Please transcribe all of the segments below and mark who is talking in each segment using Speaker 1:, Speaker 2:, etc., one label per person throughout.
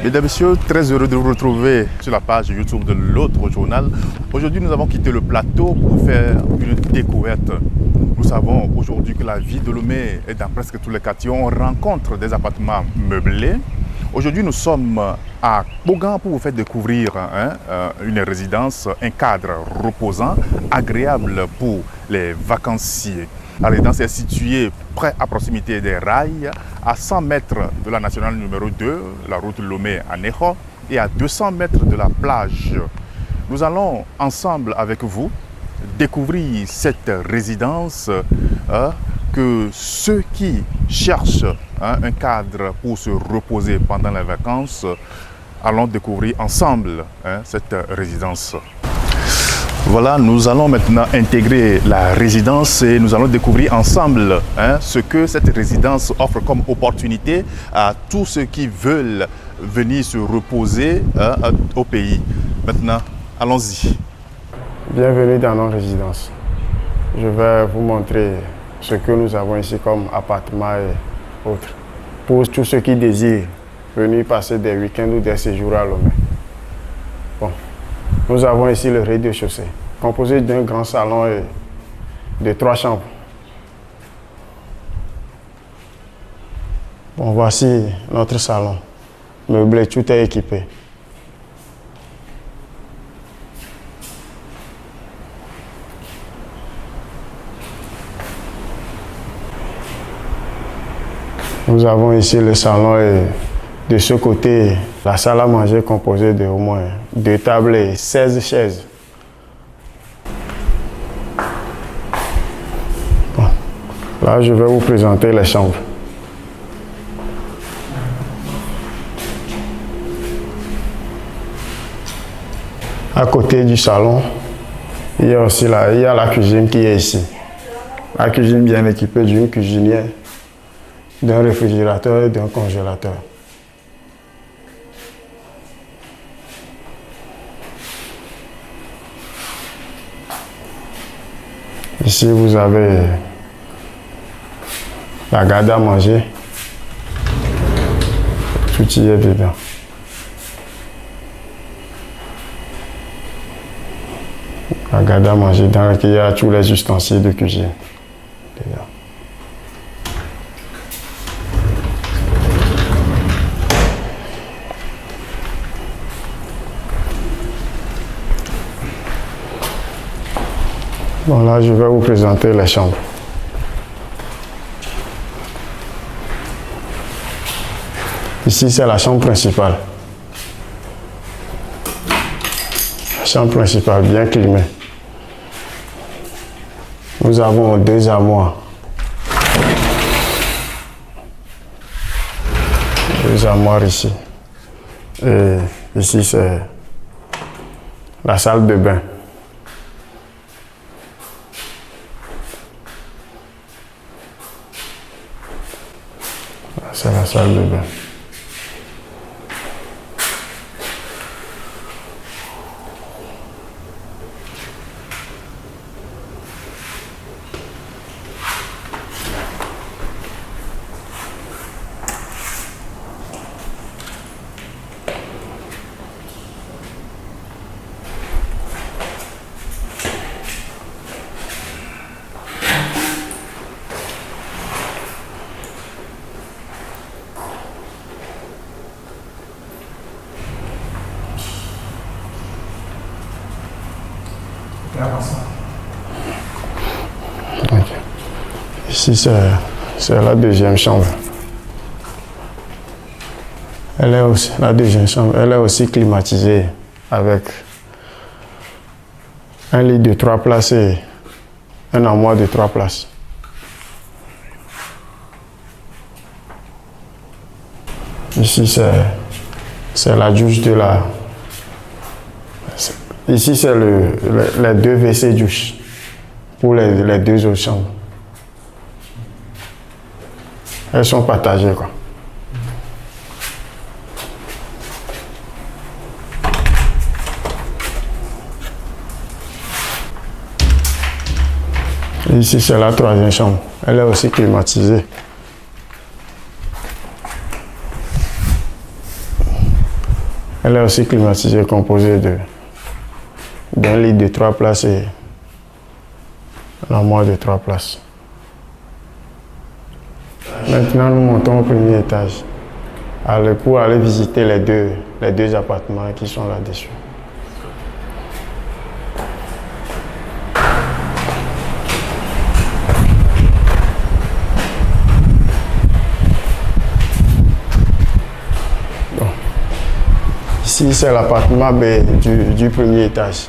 Speaker 1: Mesdames et messieurs, très heureux de vous retrouver sur la page YouTube de l'autre journal. Aujourd'hui, nous avons quitté le plateau pour faire une découverte. Nous savons aujourd'hui que la vie de Lomé est dans presque tous les quartiers. On rencontre des appartements meublés. Aujourd'hui, nous sommes à Bogan pour vous faire découvrir une résidence, un cadre reposant, agréable pour les vacanciers. La résidence est située près à proximité des rails, à 100 mètres de la nationale numéro 2, la route Lomé à Neho, et à 200 mètres de la plage. Nous allons ensemble avec vous découvrir cette résidence que ceux qui cherchent un cadre pour se reposer pendant les vacances, allons découvrir ensemble cette résidence. Voilà, nous allons maintenant intégrer la résidence et nous allons découvrir ensemble ce que cette résidence offre comme opportunité à tous ceux qui veulent venir se reposer au pays. Maintenant, allons-y.
Speaker 2: Bienvenue dans nos résidences. Je vais vous montrer ce que nous avons ici comme appartements et autres. Pour tous ceux qui désirent venir passer des week-ends ou des séjours à Lomé. Bon. Nous avons ici le rez-de-chaussée, composé d'un grand salon et de 3 chambres. Bon, voici notre salon. Meublé, tout est équipé. Nous avons ici le salon et de ce côté, la salle à manger composée de au moins 2 tables et 16 chaises. Bon. Là, je vais vous présenter les chambres. À côté du salon, il y a aussi la cuisine qui est ici. La cuisine bien équipée d'une cuisinière, d'un réfrigérateur et d'un congélateur. Ici, vous avez la garde à manger. Tout y est dedans. La garde à manger dans laquelle il y a tous les ustensiles de cuisine dedans. Bon, là, je vais vous présenter les chambres. Ici, c'est la chambre principale. La chambre principale, bien climée. Nous avons 2 armoires. 2 armoires ici. Et ici, c'est la salle de bain. C'est la salle de bain. Okay. Ici, c'est la deuxième chambre. La deuxième chambre, elle est aussi climatisée avec un lit de 3 places et un armoire de 3 places. Ici, c'est la douche de la... Ici, c'est les 2 WC douches pour les 2 autres chambres. Elles sont partagées, quoi. Et ici, c'est la troisième chambre. Elle est aussi climatisée. Elle est aussi climatisée, composée d'un lit de 3 places et un armoire de 3 places. Maintenant, nous montons au premier étage pour aller visiter les deux appartements qui sont là-dessus. Ici, c'est l'appartement B du premier étage.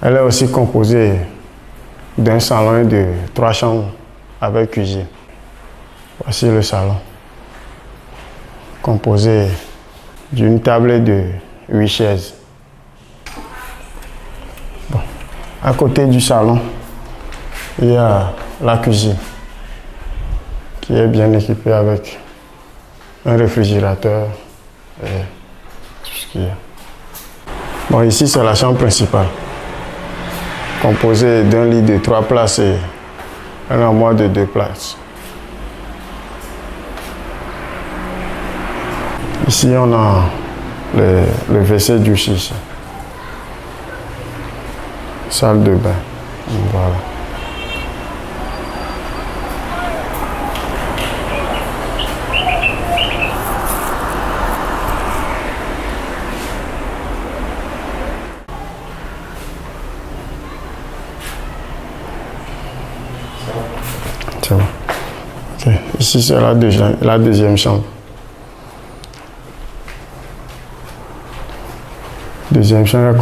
Speaker 2: Elle est aussi composée d'un salon et de 3 chambres avec cuisine. Voici le salon, composé d'une table et de 8 chaises. Bon. À côté du salon, il y a la cuisine, qui est bien équipée avec un réfrigérateur et tout ce qu'il y a. Bon, ici, c'est la chambre principale, composée d'un lit de 3 places et un armoire de 2 places. Ici, on a le WC douche ici. Salle de bain. Voilà. C'est bon. Okay. Ici, c'est la deuxième chambre. Deuxième chambre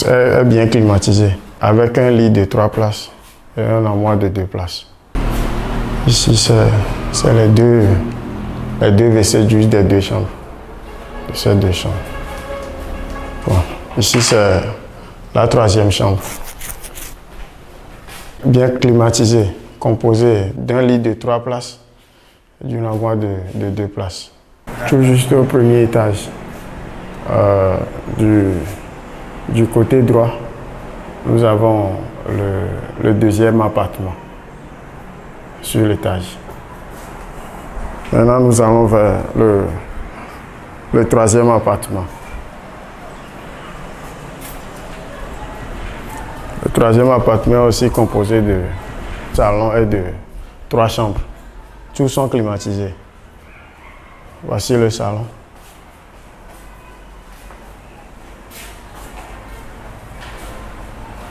Speaker 2: est bien climatisée, avec un lit de 3 places et un armoire de 2 places. Ici, c'est les deux WC douche des 2 chambres, de ces 2 chambres. Bon. Ici, c'est la troisième chambre, bien climatisée, composée d'un lit de 3 places et d'une armoire de 2 places. Tout juste au premier étage. Du côté droit, nous avons le deuxième appartement sur l'étage. Maintenant, nous allons vers le troisième appartement. Le troisième appartement est aussi composé de salon et de 3 chambres. Tous sont climatisés. Voici le salon.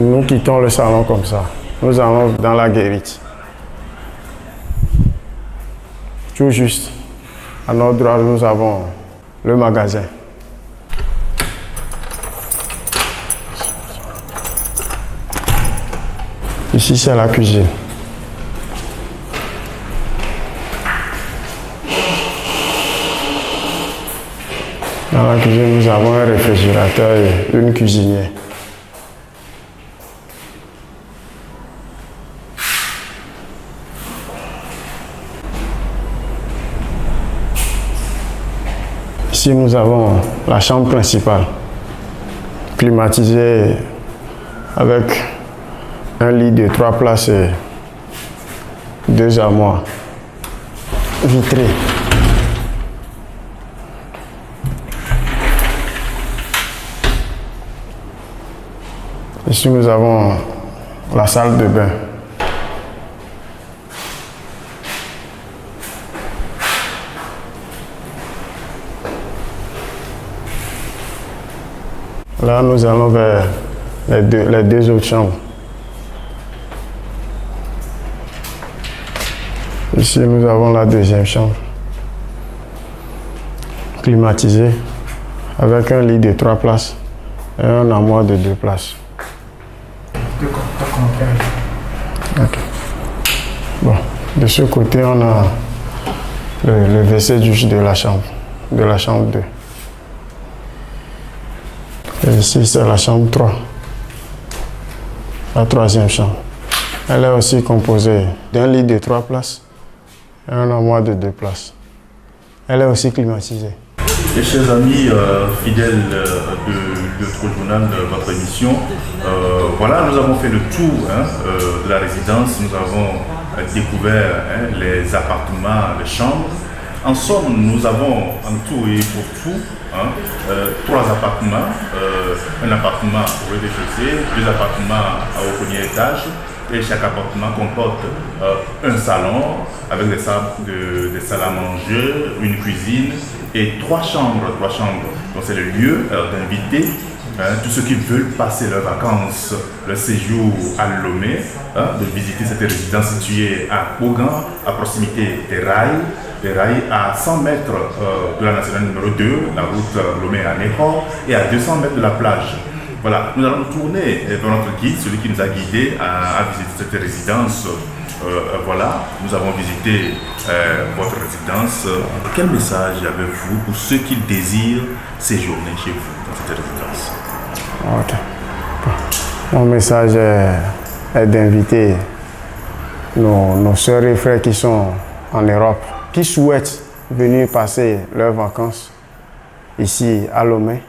Speaker 2: Nous quittons le salon comme ça. Nous allons dans la guérite. Tout juste, à notre droite, nous avons le magasin. Ici, c'est la cuisine. Dans la cuisine, nous avons un réfrigérateur et une cuisinière. Ici, nous avons la chambre principale, climatisée avec un lit de 3 places et 2 armoires vitrées. Ici, nous avons la salle de bain. Là, nous allons vers les deux autres chambres. Ici, nous avons la deuxième chambre, climatisée, avec un lit de 3 places et un armoire de 2 places. Okay. Bon, de ce côté, on a le WC douche de la chambre 2. Et ici, c'est la chambre 3, la troisième chambre. Elle est aussi composée d'un lit de 3 places et un armoire de 2 places. Elle est aussi climatisée.
Speaker 1: Et chers amis fidèles de notre journal, de votre émission, voilà, nous avons fait le tour de la résidence, nous avons découvert les appartements, les chambres. En somme, nous avons en tout et pour tout 3 appartements, un appartement au rez-de-chaussée, 2 appartements au premier étage, et chaque appartement comporte un salon avec des salles à manger, une cuisine et 3 chambres. Donc c'est le lieu d'inviter tous ceux qui veulent passer leurs vacances, leur séjour à Lomé, de visiter cette résidence située à Kpogan, à proximité des rails à 100 mètres de la nationale numéro 2, la route Lomé à Néhor, et à 200 mètres de la plage. Voilà, nous allons tourner vers notre guide, celui qui nous a guidés à visiter cette résidence. Voilà, nous avons visité votre résidence. Quel message avez-vous pour ceux qui désirent séjourner chez vous dans cette résidence?
Speaker 2: Ok. Mon message est d'inviter nos sœurs et frères qui sont en Europe, qui souhaitent venir passer leurs vacances ici à Lomé,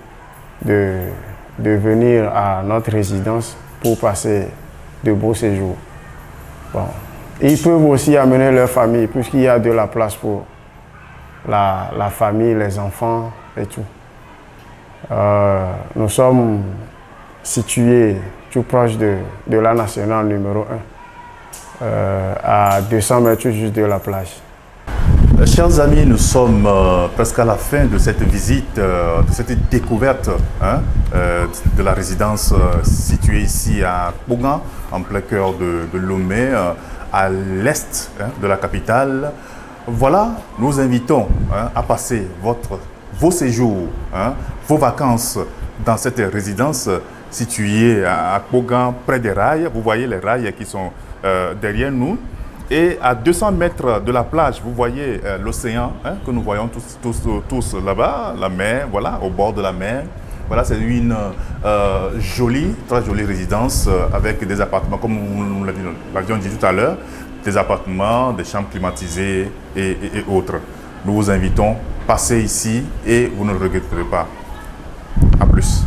Speaker 2: de venir à notre résidence pour passer de beaux séjours. Bon. Ils peuvent aussi amener leur famille, puisqu'il y a de la place pour la famille, les enfants et tout. Nous sommes situés tout proche de la nationale numéro 1, à 200 mètres juste de la plage.
Speaker 1: Chers amis, nous sommes presque à la fin de cette visite, de cette découverte de la résidence située ici à Kpogan, en plein cœur de Lomé, à l'est de la capitale. Voilà, nous invitons à passer vos séjours, vos vacances dans cette résidence située à Kpogan, près des rails. Vous voyez les rails qui sont derrière nous. Et à 200 mètres de la plage, vous voyez l'océan que nous voyons tous là-bas, la mer, voilà, au bord de la mer. Voilà, c'est une jolie, très jolie résidence avec des appartements, comme nous l'avions dit tout à l'heure, des appartements, des chambres climatisées et autres. Nous vous invitons, passez ici et vous ne le regretterez pas. À plus.